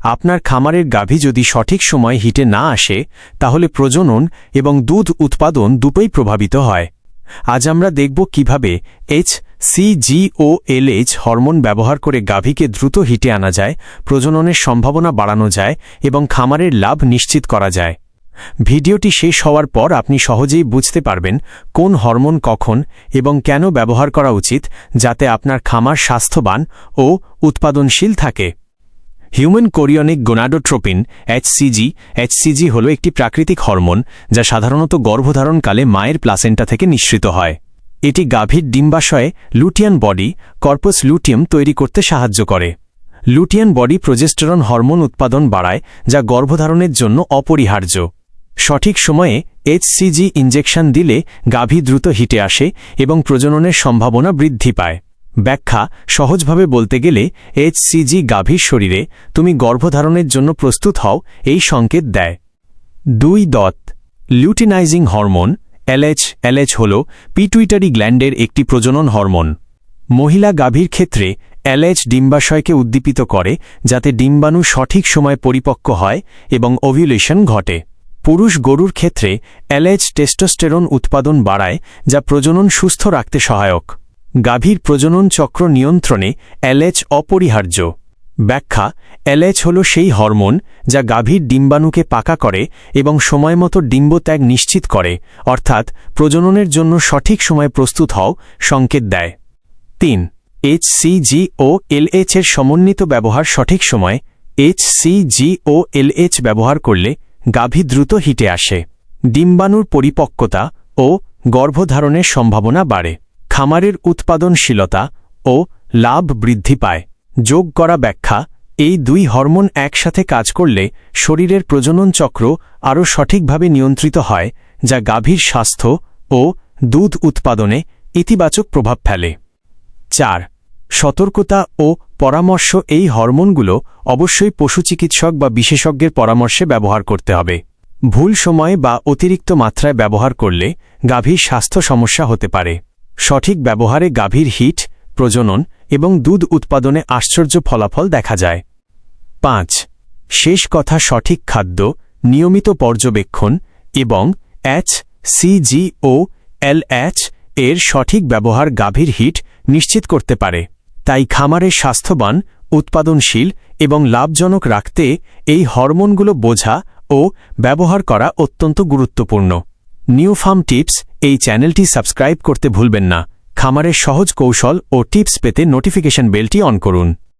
আপনার খামারের গাভী যদি সঠিক সময়ে হিটে না আসে তাহলে প্রজনন এবং দুধ উৎপাদন দুটোই প্রভাবিত হয়। আজ আমরা দেখব কিভাবে HCG/OLH হরমোন ব্যবহার করে গাভীকে দ্রুত হিটে আনা যায়, প্রজননের সম্ভাবনা বাড়ানো যায় এবং খামারের লাভ নিশ্চিত করা যায়। ভিডিওটি শেষ হওয়ার পর আপনি সহজেই বুঝতে পারবেন কোন হরমোন কখন এবং কেন ব্যবহার করা উচিত, যাতে আপনার খামার স্বাস্থ্যবান ও উৎপাদনশীল থাকে। হিউম্যান কোরিয়নিক গোনাডোট্রোপিন HCG হল একটি প্রাকৃতিক হরমোন যা সাধারণত গর্ভধারণকালে মায়ের প্লাসেন্টা থেকে নিঃসৃত হয়। এটি গাভীর ডিম্বাশয়ে লুটিয়ান বডি কর্পাস লুটিয়াম তৈরি করতে সাহায্য করে। লুটিয়ান বডি প্রজেস্টেরন হরমোন উৎপাদন বাড়ায়, যা গর্ভধারণের জন্য অপরিহার্য। সঠিক সময়ে HCG ইনজেকশন দিলে গাভী দ্রুত হিটে আসে এবং প্রজননের সম্ভাবনা বৃদ্ধি পায়। ব্যাখ্যা: সহজভাবে বলতে গেলে HCG গাভীর শরীরে তুমি গর্ভধারণের জন্য প্রস্তুত হও এই সংকেত দেয়। 2. লিউটিনাইজিং হরমোন LH হল পিটুইটারি গ্ল্যান্ডের একটি প্রজনন হরমোন। মহিলা গাভীর ক্ষেত্রে LH ডিম্বাশয়কে উদ্দীপিত করে, যাতে ডিম্বাণু সঠিক সময়ে পরিপক্ক হয় এবং ওভিউলেশন ঘটে। পুরুষ গরুর ক্ষেত্রে LH টেস্টোস্টেরন উৎপাদন বাড়ায়, যা প্রজনন সুস্থ রাখতে সহায়ক। গাভীর প্রজনন চক্র নিয়ন্ত্রণে LH অপরিহার্য। ব্যাখ্যা: LH হল সেই হরমোন যা গাভীর ডিম্বাণুকে পাকা করে এবং সময়মতো ডিম্বত্যাগ নিশ্চিত করে, অর্থাৎ প্রজননের জন্য সঠিক সময়ে প্রস্তুত হও সংকেত দেয়। 3. HCG/OLH এর সমন্বিত ব্যবহার সঠিক সময় HCG/OLH ব্যবহার করলে গাভী দ্রুত হিটে আসে, ডিম্বাণুর পরিপক্কতা ও গর্ভধারণের সম্ভাবনা বাড়ে, খামারের উৎপাদনশীলতা ও লাভ বৃদ্ধি পায়। যোগ করা ব্যাখ্যা: এই দুই হরমোন একসাথে কাজ করলে শরীরের প্রজনন চক্র আরও সঠিকভাবে নিয়ন্ত্রিত হয়, যা গাভীর স্বাস্থ্য ও দুধ উৎপাদনে ইতিবাচক প্রভাব ফেলে। 4. সতর্কতা ও পরামর্শ: এই হরমোনগুলো অবশ্যই পশু চিকিৎসক বা বিশেষজ্ঞের পরামর্শে ব্যবহার করতে হবে। ভুল সময়ে বা অতিরিক্ত মাত্রায় ব্যবহার করলে গাভীর স্বাস্থ্য সমস্যা হতে পারে। সঠিক ব্যবহারে গাভীর হিট, প্রজনন এবং দুধ উৎপাদনে আশ্চর্য ফলাফল দেখা যায়। 5. শেষ কথা: সঠিক খাদ্য, নিয়মিত পর্যবেক্ষণ এবং HCG/OLH এর সঠিক ব্যবহার গাভীর হিট নিশ্চিত করতে পারে। তাই খামারের স্বাস্থ্যবান, উৎপাদনশীল এবং লাভজনক রাখতে এই হরমোনগুলো বোঝা ও ব্যবহার করা অত্যন্ত গুরুত্বপূর্ণ। নিউ ফার্ম টিপস এই চ্যানেলটি সাবস্ক্রাইব করতে ভুলবেন না। খামারের সহজ কৌশল ও টিপস পেতে নোটিফিকেশন বেলটি অন করুন।